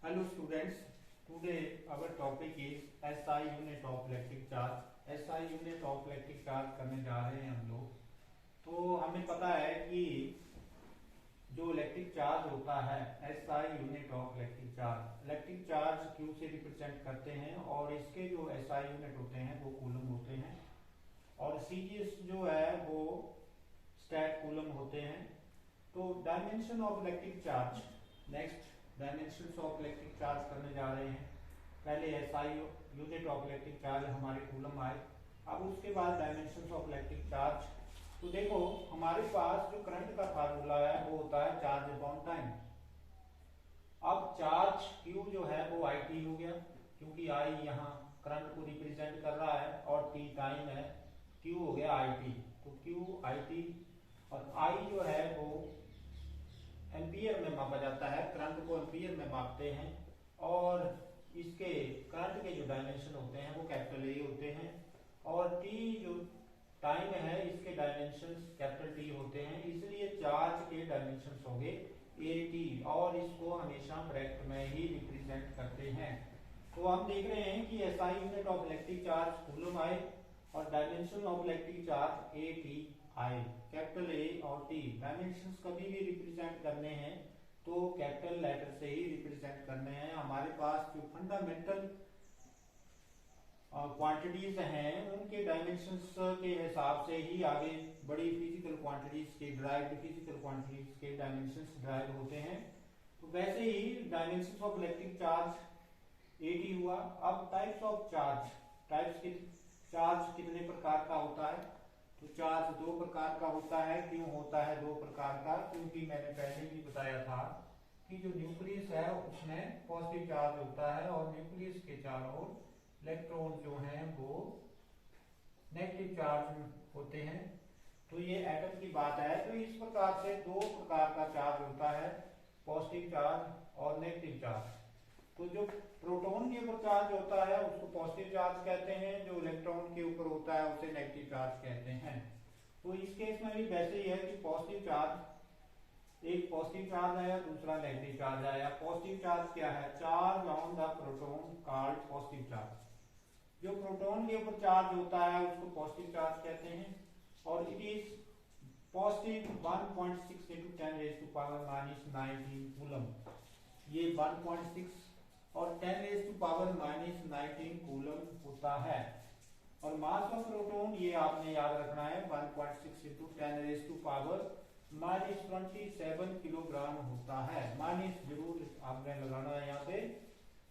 Hello students, today our topic is SI unit of electric charge. SI unit of electric charge करने जा रहे हैं हम लोग। तो हमें पता है कि जो इलेक्ट्रिक चार्ज होता है SI unit of electric charge Q से रिप्रेजेंट करते हैं और इसके जो SI यूनिट होते हैं वो कूलम होते हैं और सीजीएस जो है वो स्टैट कूलम होते हैं। तो dimension of electric charge, next dimensions of electric charge करने जा रहे हैं। पहले SI unit of electric charge हमारे कूलम आए, अब उसके बाद डायमेंशंस ऑफ इलेक्ट्रिक चार्ज। तो देखो हमारे पास जो करंट का फार्मूला है वो होता है चार्ज अपॉन टाइम। अब चार्ज Q जो है वो IT हो गया क्योंकि I यहाँ करंट को रिप्रेजेंट कर रहा है और T टाइम है, Q हो गया IT। तो Q IT और I जो है वो एम्पियर में मापा जाता है, करंट को एम्पियर में मापते हैं और इसके करंट के जो डायमेंशन होते हैं वो कैपिटल A होते हैं और T जो टाइम है इसके डायमेंशंस कैपिटल T होते हैं, इसलिए चार्ज के डायमेंशंस होंगे AT और इसको हमेशा ब्रैकेट में ही रिप्रेजेंट करते हैं। तो हम देख रहे हैं कि SI unit of electric charge coulomb आए और dimension of electric charge AT आए। कैपिटल A और T डायमेंशंस कभी भी रिप्रेजेंट करने हैं तो कैपिटल लेटर से ही रिप्रेजेंट करने हैं। हमारे पास जो फंडामेंटल क्वांटिटीज हैं उनके डायमेंशंस के हिसाब से ही आगे बड़ी फिजिकल क्वांटिटीज के ड्राइव्ड फिजिकल क्वांटिटीज के डायमेंशंस ड्राइव होते हैं। तो वैसे ही dimensions of electric charge AT हुआ। अब टाइप्स ऑफ चार्ज, टाइप्स के चार्ज कितने प्रकार का होता है? तो चार्ज दो प्रकार का होता है। क्यों होता है दो प्रकार का? क्योंकि मैंने पहले भी बताया था कि जो न्यूक्लियस है उसमें पॉजिटिव चार्ज होता है और न्यूक्लियस के चारों इलेक्ट्रॉन जो हैं वो नेगेटिव चार्ज होते हैं। तो ये एटम की बात है। तो इस प्रकार से दो प्रकार का चार्ज होता है, पॉजिटिव चार्ज और नेगेटिव चार्ज। तो जो प्रोटॉन के ऊपर चार्ज होता है उसको पॉजिटिव चार्ज कहते हैं, जो इलेक्ट्रॉन के ऊपर होता है उसे नेगेटिव चार्ज कहते हैं। तो इस केस में भी वैसे ही है कि पॉजिटिव चार्ज, एक पॉजिटिव चार्ज आया दूसरा नेगेटिव चार्ज आया। पॉजिटिव चार्ज क्या है? Charge on the proton called positive charge. जो प्रोटॉन के ऊपर चार्ज होता है उसको पॉजिटिव चार्ज कहते हैं और it is positive 1.6 into 10 raised to power minus 19 coulomb. ये 1.6 और 10 raised to power minus 19 coulomb होता है। और मास ऑफ प्रोटॉन ये आपने याद रखना है 1.6 into 10 raised to power minus 27 kilogram होता है। माइनस जरूर आपने लगाना है यहाँ पे।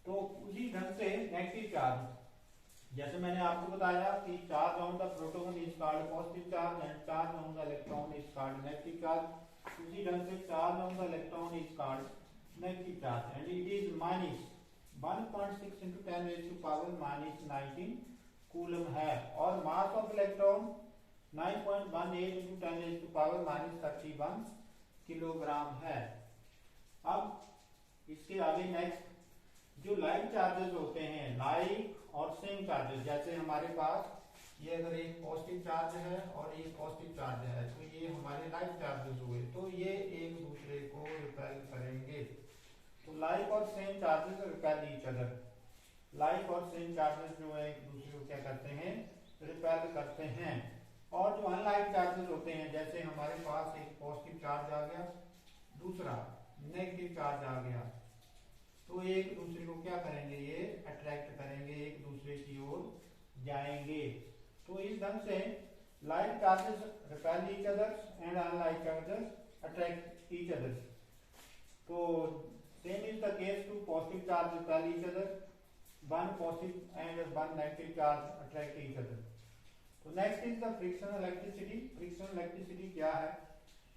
तो उसी ढंग से नेगेटिव चार्ज, जैसे मैंने आपको बताया कि charge on the proton is called positive charge and charge on the electron is called negative charge. उसी ढंग से charge on the electron is called negative charge and it is minus 1.6 into 10 raised to power minus 19 coulomb है। और mass of electron 9.18 into 10 raised to power minus 31 kilogram है। अब इसके आगे next जो लाइक चार्जेस होते हैं, लाइक और सेम चार्जेस, जैसे हमारे पास ये अगर एक पॉजिटिव चार्ज है और ये पॉजिटिव चार्ज है तो ये हमारे लाइक चार्जेस हुए, तो ये एक दूसरे को रिपेल करेंगे। तो लाइक और same charges repel each other. Like और सेम चार्जेस जो है एक दूसरे को क्या करते हैं? रिपेल करते हैं। और जो अनलाइक चार्जेस होते हैं, जैसे हमारे पास एक पॉजिटिव चार्ज आ गया दूसरा नेगेटिव चार्ज आ गया, तो एक दूसरे को क्या करेंगे? ये अट्रैक्ट करेंगे, एक दूसरे की ओर जाएंगे। तो इस ढंग से like charges repel each others and unlike charges attract each others. तो same is the case to positive charge repel each other, one positive and one negative charge attract each other. तो next is the frictional electricity. frictional electricity क्या है?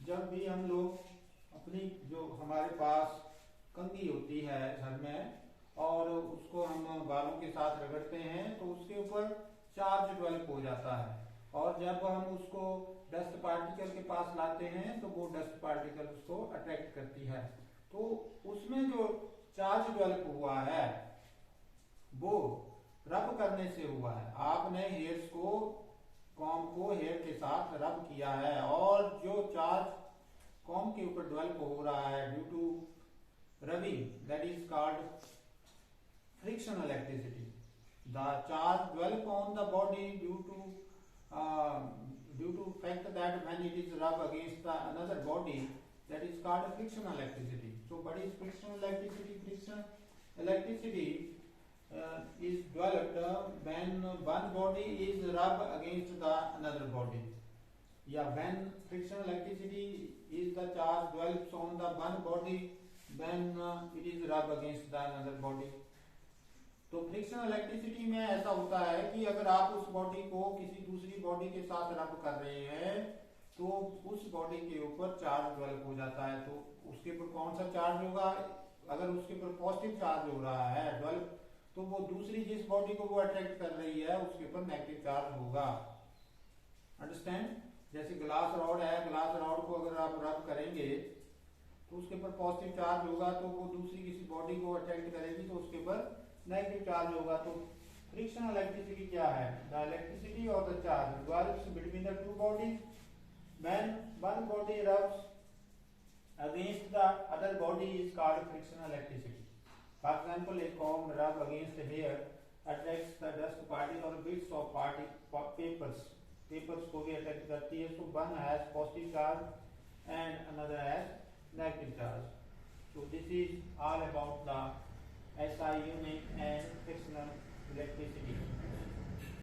जब भी हम लोग अपनी जो हमारे पास कंघी होती है घर में और उसको हम बालों के साथ रगड़ते हैं तो उसके ऊपर चार्ज डेवलप हो जाता है और जब हम उसको डस्ट पार्टिकल के पास लाते हैं तो वो डस्ट पार्टिकल उसको अट्रैक्ट करती है। तो उसमें जो चार्ज डेवलप हुआ है वो रब करने से हुआ है। आपने हेयर्स को, कॉम को हेयर के साथ रब किया है और जो चार्ज कॉम के ऊपर डेवलप हो रहा है due to rubbing, that is called frictional electricity. The charge dwell on the body due to fact that when it is rubbed against another body, that is called frictional electricity. So what is frictional electricity? Frictional electricity is developed when one body is rubbed against the another body. Yeah, when frictional electricity is the charge develops on the one body when it is rubbed against the another body. तो frictional electricity में ऐसा होता है कि अगर आप उस body को किसी दूसरी बॉडी के साथ रब कर रहे हैं तो उस बॉडी के ऊपर चार्ज डेवलप हो जाता है। तो उसके ऊपर कौन सा चार्ज होगा? अगर उसके ऊपर पॉजिटिव चार्ज हो रहा है डेवलप, तो वो दूसरी जिस बॉडी को वो अट्रैक्ट कर रही है उसके ऊपर नेगेटिव चार्ज होगा। अंडरस्टैंड? जैसे ग्लास रॉड है, ग्लास रॉड को अगर आप रब करेंगे तो उसके ऊपर पॉजिटिव चार्ज होगा, तो वो दूसरी किसी बॉडी को अट्रैक्ट करेगी तो उसके ऊपर नेगेटिव चार्ज होगा। तो फ्रिक्शनल इलेक्ट्रिसिटी क्या है? द इलेक्ट्रिसिटी और the charge develops between the two bodies when one body rubs against the other body is called frictional electricity. For example, a comb rub against hair attracts the dust particles or bits of papers को भी attract करती है। So one has positive charge and another has negative charge. So this is all about the SI unit and frictional electricity.